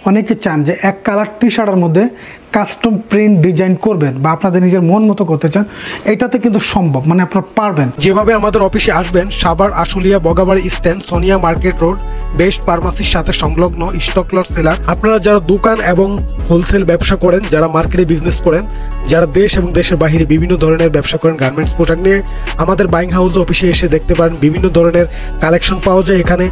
অনেকে চান যে এক কালার টি শার্টের মধ্যে কাস্টম প্রিন্ট ডিজাইন করবেন বা আপনাদের নিজের মন মতো করতে চান, এটাতে কিন্তু সম্ভব, মানে আপনারা পারবেন। যেভাবে আমাদের অফিসে আসবেন, Savar Ashulia Bagabari stand Sonia market road best ফার্মাসির সাথে সংলগ্ন স্টক লট সেলার। আপনারা যারা দোকান এবং হোলসেল ব্যবসা করেন, যারা মার্কেটে বিজনেস করেন, যারা দেশ এবং দেশের বাইরে বিভিন্ন ধরনের ব্যবসা করেন গার্মেন্টস পোশাক নিয়ে, আমাদের বাইং হাউস অফিসে এসে দেখতে পারেন বিভিন্ন ধরনের কালেকশন পাওয়া যায়। এখানে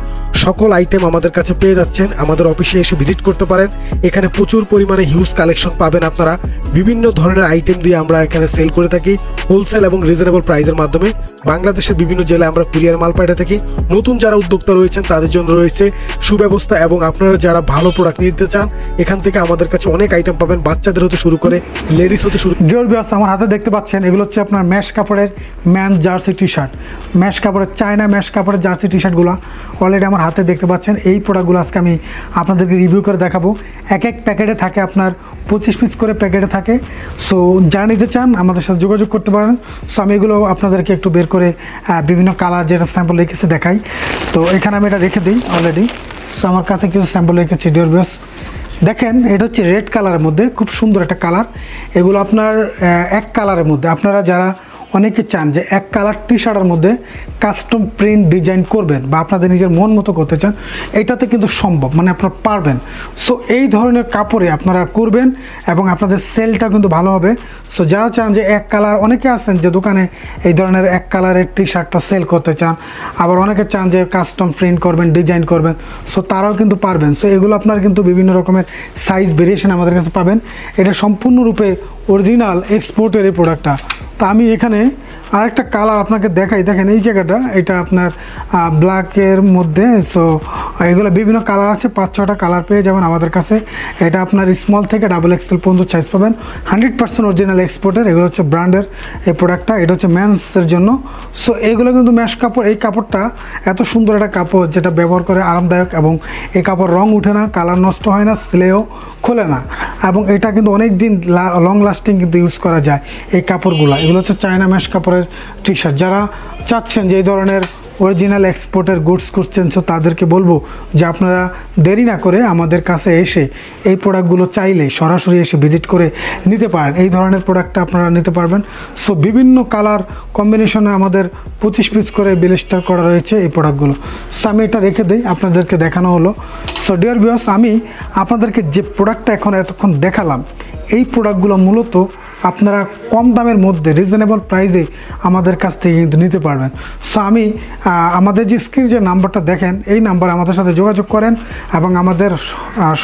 সকল আইটেম আমাদের কাছে পেয়ে যাচ্ছেন। আমাদের অফিসে এসে ভিজিট করতে পারেন। এখানে প্রচুর পরিমাণে হিউজ কালেকশন পাবেন আপনারা। বিভিন্ন ধরনের আইটেম দিয়ে আমরা এখানে সেল করে থাকি হোলসেল এবং রিজনেবল প্রাইসের মাধ্যমে। বাংলাদেশের বিভিন্ন জেলায় আমরা কুরিয়ার মাল পাঠিয়ে থাকি। নতুন যারা উদ্যোক্তা রয়েছেন তাদের জন্য রয়েছে সুব্যবস্থা, এবং আপনারা যারা ভালো প্রোডাক্ট নিতে চান এখান থেকে আমাদের কাছে অনেক আইটেম পাবেন, বাচ্চাদের হতে শুরু করে লেডিস হতে শুরু। আমার হাতে দেখতে পাচ্ছেন এগুলো হচ্ছে আপনার ম্যাশ কাপড়ের man jersey T shirt, mash কাপড়ের চায়না ম্যাশ কাপড়ের জার্সি টি শার্টগুলো অলরেডি আমার হাতে দেখতে পাচ্ছেন। এই প্রোডাক্টগুলো আজকে আমি আপনাদেরকে রিভিউ করে দেখাবো। এক এক প্যাকেটে থাকে আপনার 25 পিস করে প্যাকেটে থাকে। সো যারা নিতে চান আমাদের সাথে যোগাযোগ করতে পারেন। সো আমি এগুলো আপনাদেরকে একটু বের করে বিভিন্ন কালার যেটা স্যাম্পল রেখেছি দেখাই। তো এখানে আমি এটা রেখে দিই অলরেডি। সো আমার কাছে কিছু স্যাম্পল রেখেছি ডিয়ার ভিউয়ার্স। দেখেন এটা হচ্ছে রেড কালারের মধ্যে, খুব সুন্দর একটা কালার। এগুলো আপনার এক কালারের মধ্যে, আপনারা যারা অনেকে চান যে এক কালার টি শার্টের মধ্যে কাস্টম প্রিন্ট ডিজাইন করবেন বা আপনাদের নিজের মন মতো করতে চান, এটাতে কিন্তু সম্ভব, মানে আপনারা পারবেন। সো এই ধরনের কাপড়ে আপনারা করবেন এবং আপনাদের সেলটা কিন্তু ভালো হবে। সো যারা চান যে এক কালার, অনেকে আছেন যে দোকানে এই ধরনের এক কালারের টি শার্টটা সেল করতে চান, আবার অনেকে চান যে কাস্টম প্রিন্ট করবেন, ডিজাইন করবেন, সো তারাও কিন্তু পারবেন। সো এগুলো আপনার কিন্তু বিভিন্ন রকমের সাইজ ভেরিয়েশন আমাদের কাছে পাবেন। এটা সম্পূর্ণরূপে অরিজিনাল এক্সপোর্টের এই প্রোডাক্টটা। তো আমি এখানে আরেকটা কালার আপনাকে দেখাই। দেখেন এই জায়গাটা, এটা আপনার ব্ল্যাকের মধ্যে। সো এগুলো বিভিন্ন কালার আছে, 5-6টা কালার পেয়ে যাবেন আমাদের কাছে। এটা আপনার স্মল থেকে ডাবল এক্সেল পর্যন্ত সাইজ পাবেন। 100% অরিজিনাল এক্সপোর্টের, এগুলো হচ্ছে ব্র্যান্ডের এই প্রোডাক্টটা। এটা হচ্ছে মেন্সের জন্য। সো এগুলো কিন্তু ম্যাশ কাপড়। এই কাপড়টা এত সুন্দর একটা কাপড় যেটা ব্যবহার করে আরামদায়ক, এবং এই কাপড় রং উঠে না, কালার নষ্ট হয় না, সিলেও খোলে না, এবং এটা কিন্তু অনেক দিন লং লাস্টিং কিন্তু ইউজ করা যায় এই কাপড়গুলো। এগুলো হচ্ছে চায়না ম্যাশ কাপড়ের টি শার্ট। যারা চাচ্ছেন যে এই ধরনের অরিজিনাল এক্সপোর্টের গুডস করছেন, সো তাদেরকে বলবো যে আপনারা দেরি না করে আমাদের কাছে এসে এই প্রোডাক্টগুলো চাইলে সরাসরি এসে ভিজিট করে নিতে পারেন। এই ধরনের প্রোডাক্টটা আপনারা নিতে পারবেন। সো বিভিন্ন কালার কম্বিনেশনে আমাদের 25 পিস করে ব্লিস্টার করা রয়েছে এই প্রোডাক্টগুলো। সো আমি এটা রেখে দিই, আপনাদেরকে দেখানো হলো। সো ডিয়ার ভিউয়ার্স, আমি আপনাদেরকে যে প্রোডাক্টটা এতক্ষণ দেখালাম, এই প্রোডাক্টগুলো মূলত আপনারা কম দামের মধ্যে রিজনেবল প্রাইসে আমাদের কাছ থেকে কিন্তু নিতে পারবেন। সো আমি আমাদের যে স্ক্রিনে যে নাম্বারটা দেখেন, এই নাম্বারে আমাদের সাথে যোগাযোগ করেন এবং আমাদের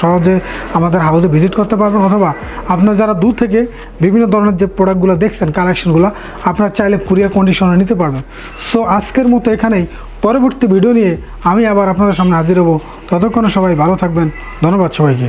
সহজে আমাদের হাউসে ভিজিট করতে পারবেন, অথবা আপনারা যারা দূর থেকে বিভিন্ন ধরনের যে প্রোডাক্টগুলো দেখছেন কালেকশনগুলো, আপনারা চাইলে কুরিয়ার কন্ডিশনে নিতে পারবেন। সো আজকের মতো এখানেই, পরবর্তী ভিডিও নিয়ে আমি আবার আপনাদের সামনে হাজির হব। ততক্ষণে সবাই ভালো থাকবেন। ধন্যবাদ সবাইকে।